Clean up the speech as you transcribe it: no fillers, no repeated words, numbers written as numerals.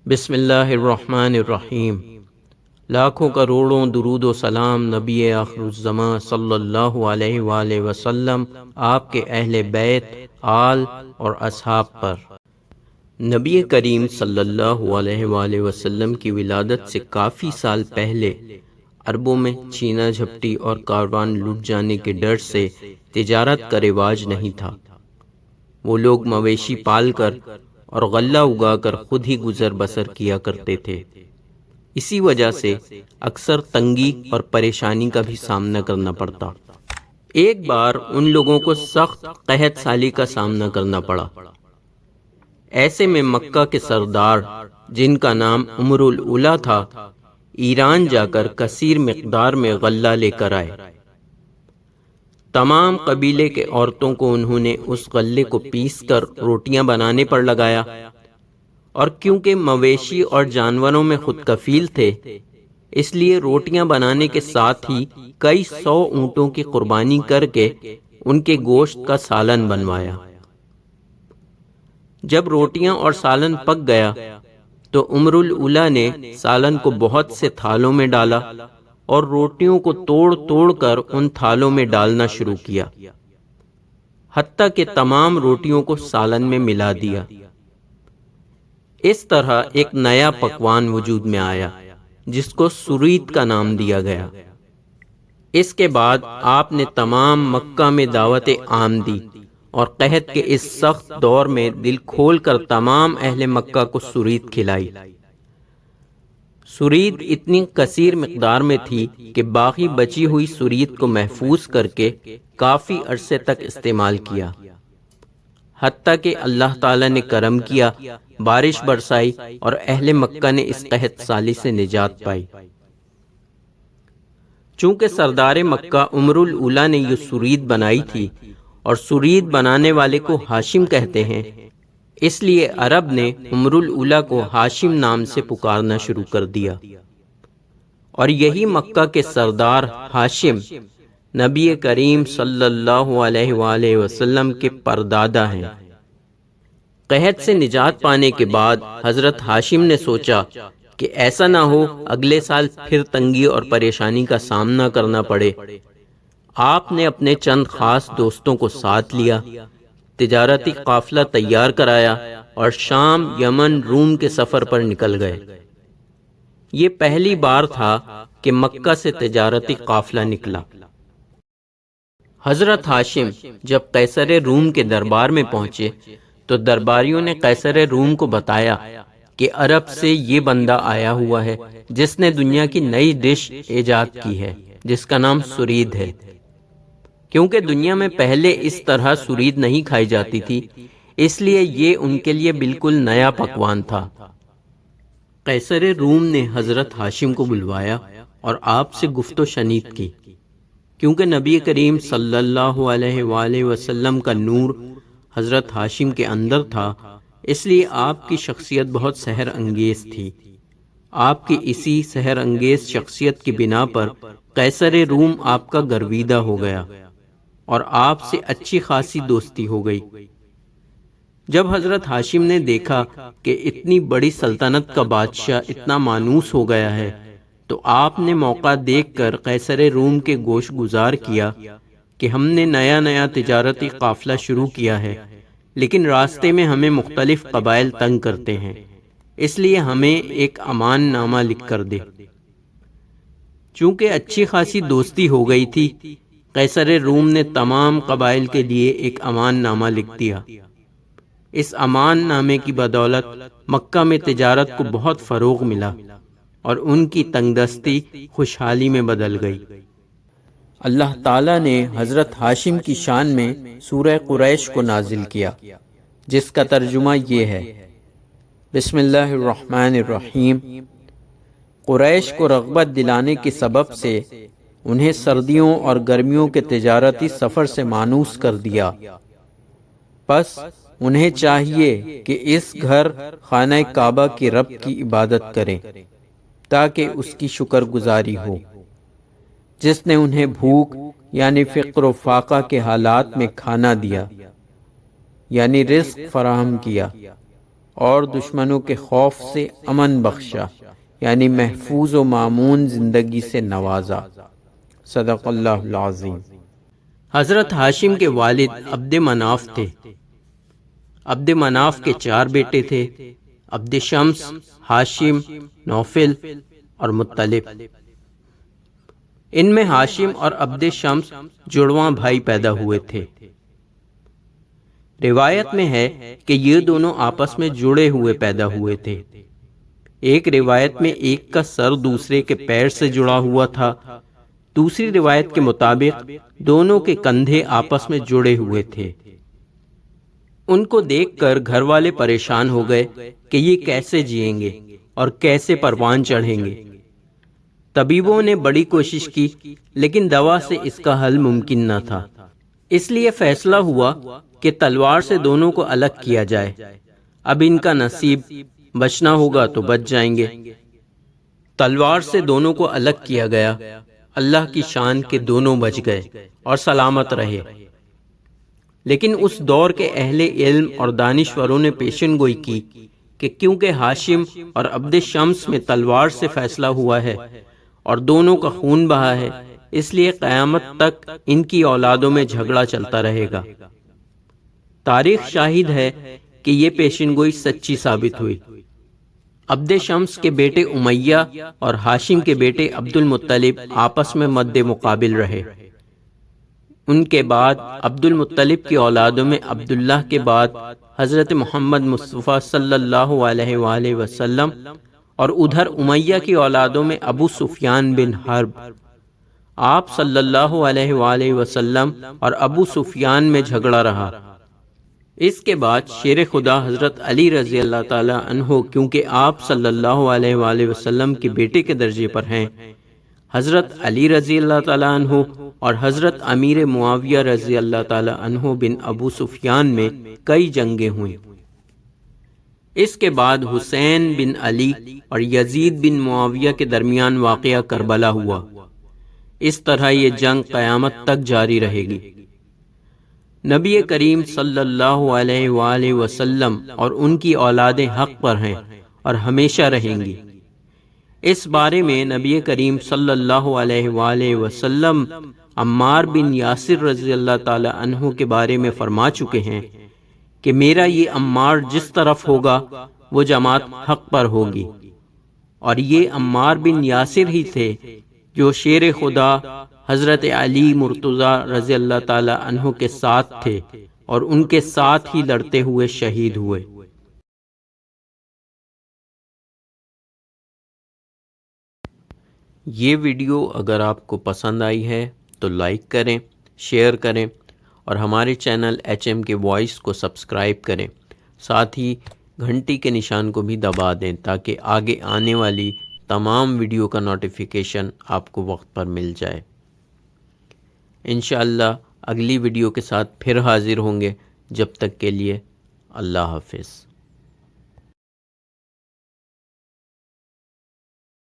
بسم اللہ الرحمن الرحیم۔ لاکھوں کروڑوں درود و سلام نبی آخر الزماں صلی اللہ علیہ وآلہ وسلم، آپ کے اہل بیت، آل اور اصحاب پر۔ نبی کریم صلی اللہ علیہ وآلہ وسلم کی ولادت سے کافی سال پہلے عربوں میں چھینا جھپٹی اور کاروان لٹ جانے کے ڈر سے تجارت کا رواج نہیں تھا۔ وہ لوگ مویشی پال کر اور غلہ اگا کر خود ہی گزر بسر کیا کرتے تھے۔ اسی وجہ سے اکثر تنگی اور پریشانی کا بھی سامنا کرنا پڑتا۔ ایک بار ان لوگوں کو سخت قحط سالی کا سامنا کرنا پڑا۔ ایسے میں مکہ کے سردار، جن کا نام عمر الاولیٰ تھا، ایران جا کر کثیر مقدار میں غلہ لے کر آئے۔ تمام قبیلے کے عورتوں کو انہوں نے اس غلے کو پیس کر روٹیاں بنانے پر لگایا، اور کیونکہ مویشی اور جانوروں میں خود کفیل تھے، اس لیے روٹیاں بنانے کے ساتھ ہی کئی 100 اونٹوں کی قربانی کر کے ان کے گوشت کا سالن بنوایا۔ جب روٹیاں اور سالن پک گیا تو عمر الاولیٰ نے سالن کو بہت سے تھالوں میں ڈالا اور روٹیوں کو توڑ توڑ کر ان تھالوں میں ڈالنا شروع کیا، حتیٰ کہ تمام روٹیوں کو سالن میں ملا دیا۔ اس طرح ایک نیا پکوان وجود میں آیا جس کو سرید کا نام دیا گیا۔ اس کے بعد آپ نے تمام مکہ میں دعوت عام دی اور قحط کے اس سخت دور میں دل کھول کر تمام اہل مکہ کو سرید کھلائی۔ سرید اتنی کثیر مقدار میں تھی کہ باقی بچی ہوئی سرید کو محفوظ کر کے کافی عرصے تک استعمال کیا، حتیٰ کہ اللہ تعالیٰ نے کرم کیا، بارش برسائی اور اہل مکہ نے اس قحط سالی سے نجات پائی۔ چونکہ سردار مکہ عمر الاولیٰ نے یہ سرید بنائی تھی اور سرید بنانے والے کو ہاشم کہتے ہیں، اس لیے عرب نے عمر الاولیٰ کو ہاشم نام سے پکارنا شروع کر دیا، اور یہی مکہ کے سردار ہاشم نبی کریم صلی اللہ علیہ وآلہ وسلم کے پردادا ہیں۔ قحط سے نجات پانے کے بعد حضرت ہاشم نے سوچا کہ ایسا نہ ہو اگلے سال پھر تنگی اور پریشانی کا سامنا کرنا پڑے۔ آپ نے اپنے چند خاص دوستوں کو ساتھ لیا، تجارتی قافلہ تیار کرایا اور شام، یمن، روم کے سفر پر نکل گئے۔ یہ پہلی بار تھا کہ مکہ سے تجارتی قافلہ نکلا۔ حضرت ہاشم جب قیصر روم کے دربار میں پہنچے تو درباریوں نے قیصر روم کو بتایا کہ عرب سے یہ بندہ آیا ہوا ہے جس نے دنیا کی نئی ڈش ایجاد کی ہے جس کا نام سرید ہے۔ کیونکہ دنیا میں پہلے اس طرح سرید نہیں کھائی جاتی تھی، اس لیے یہ ان کے لیے بالکل نیا پکوان تھا۔ قیصر روم نے حضرت ہاشم کو بلوایا اور آپ سے گفت و شنید کی۔ کیونکہ نبی کریم صلی اللہ علیہ وآلہ وسلم کا نور حضرت ہاشم کے اندر تھا، اس لیے آپ کی شخصیت بہت سحر انگیز تھی۔ آپ کی اسی سحر انگیز شخصیت کی بنا پر قیصر روم آپ کا گرویدہ ہو گیا اور آپ سے اچھی خاصی دوستی ہو گئی۔ جب حضرت ہاشم نے دیکھا کہ اتنی بڑی سلطنت کا بادشاہ اتنا مانوس ہو گیا ہے تو آپ نے موقع دیکھ کر قیصر روم کے گوش گزار کیا کہ ہم نے نیا تجارتی قافلہ شروع کیا ہے، لیکن راستے میں ہمیں مختلف قبائل تنگ کرتے ہیں، اس لیے ہمیں ایک امان نامہ لکھ کر دے۔ چونکہ اچھی خاصی دوستی ہو گئی تھی، قیصر روم نے تمام قبائل کے لیے ایک امان نامہ لکھ دیا۔ اس امان نامے کی بدولت مکہ میں تجارت کو بہت فروغ ملا اور ان کی تنگ دستی خوشحالی میں بدل گئی۔ اللہ تعالیٰ نے حضرت ہاشم کی شان میں سورہ قریش کو نازل کیا، جس کا ترجمہ یہ ہے: بسم اللہ الرحمن الرحیم۔ قریش کو رغبت دلانے کے سبب سے انہیں سردیوں اور گرمیوں کے تجارتی سفر سے مانوس کر دیا، پس انہیں چاہیے کہ اس گھر خانہ کعبہ کے رب کی عبادت کریں تاکہ اس کی شکر گزاری ہو، جس نے انہیں بھوک یعنی فقر و فاقہ کے حالات میں کھانا دیا، یعنی رزق فراہم کیا، اور دشمنوں کے خوف سے امن بخشا، یعنی محفوظ و مامون زندگی سے نوازا۔ صدق اللہ العظیم۔ حضرت ہاشم کے والد عبد مناف تھے۔ عبد مناف کے 4 بیٹے تھے، عبد شمس، ہاشم، نوفل اور مطلب۔ ان میں ہاشم اور عبد شمس جڑواں بھائی پیدا ہوئے تھے۔ روایت میں ہے کہ یہ دونوں آپس میں جڑے ہوئے پیدا ہوئے تھے۔ ایک روایت میں ایک کا سر دوسرے کے پیر سے جڑا ہوا تھا، دوسری روایت کے مطابق دونوں کے کندھے آپس میں جڑے ہوئے تھے۔ ان کو دیکھ کر گھر والے پریشان ہو گئے کہ یہ کیسے جئیں گے اور کیسے پروان چڑھیں گے۔ طبیبوں نے بڑی کوشش کی لیکن دوا سے اس کا حل ممکن نہ تھا، اس لیے فیصلہ ہوا کہ تلوار سے دونوں کو الگ کیا جائے۔ اب ان کا نصیب بچنا ہوگا تو بچ جائیں گے۔ تلوار سے دونوں کو الگ کیا گیا۔ اللہ کی شان کے دونوں بچ گئے اور سلامت رہے۔ لیکن اس دور کے اہل علم اور دانشوروں نے پیشن گوئی کی کہ کیونکہ ہاشم اور عبد شمس میں تلوار سے فیصلہ ہوا ہے اور دونوں کا خون بہا ہے، اس لیے قیامت تک ان کی اولادوں میں جھگڑا چلتا رہے گا۔ تاریخ شاہد ہے کہ یہ پیشن گوئی سچی ثابت ہوئی۔ عبد شمس کے بیٹے امیہ اور ہاشم کے بیٹے عبد المطلب آپس میں مد مقابل رہے۔ ان کے بعد عبد المطلب کی اولادوں میں عبداللہ کے بعد حضرت محمد مصطفیٰ صلی اللہ علیہ وآلہ وسلم، اور ادھر امیہ کی اولادوں میں ابو سفیان بن حرب۔ آپ صلی اللہ علیہ وآلہ وسلم اور ابو سفیان میں جھگڑا رہا۔ اس کے بعد شیر خدا حضرت علی رضی اللہ تعالی عنہ، کیونکہ آپ صلی اللہ علیہ وآلہ وسلم کے بیٹے کے درجے پر ہیں، حضرت علی رضی اللہ تعالی عنہ اور حضرت امیر معاویہ رضی اللہ تعالی عنہ بن ابو سفیان میں کئی جنگیں ہوئیں۔ اس کے بعد حسین بن علی اور یزید بن معاویہ کے درمیان واقعہ کربلا ہوا۔ اس طرح یہ جنگ قیامت تک جاری رہے گی۔ نبی کریم صلی اللہ علیہ وآلہ وسلم اور ان کی اولادیں حق پر ہیں اور ہمیشہ رہیں گی۔ اس بارے میں نبی کریم صلی اللہ علیہ وآلہ وسلم عمار بن یاسر رضی اللہ تعالی عنہ کے بارے میں فرما چکے ہیں کہ میرا یہ عمار جس طرف ہوگا وہ جماعت حق پر ہوگی، اور یہ عمار بن یاسر ہی تھے جو شیر خدا حضرت علی مرتضیٰ رضی اللہ تعالی عنہ کے ساتھ تھے اور ان کے ساتھ ہی لڑتے ہوئے شہید ہوئے۔ یہ ویڈیو اگر آپ کو پسند آئی ہے تو لائک کریں، شیئر کریں اور ہمارے چینل HM کے وائس کو سبسکرائب کریں، ساتھ ہی گھنٹی کے نشان کو بھی دبا دیں تاکہ آگے آنے والی تمام ویڈیو کا نوٹیفیکیشن آپ کو وقت پر مل جائے۔ انشاءاللہ اگلی ویڈیو کے ساتھ پھر حاضر ہوں گے، جب تک کے لیے اللہ حافظ۔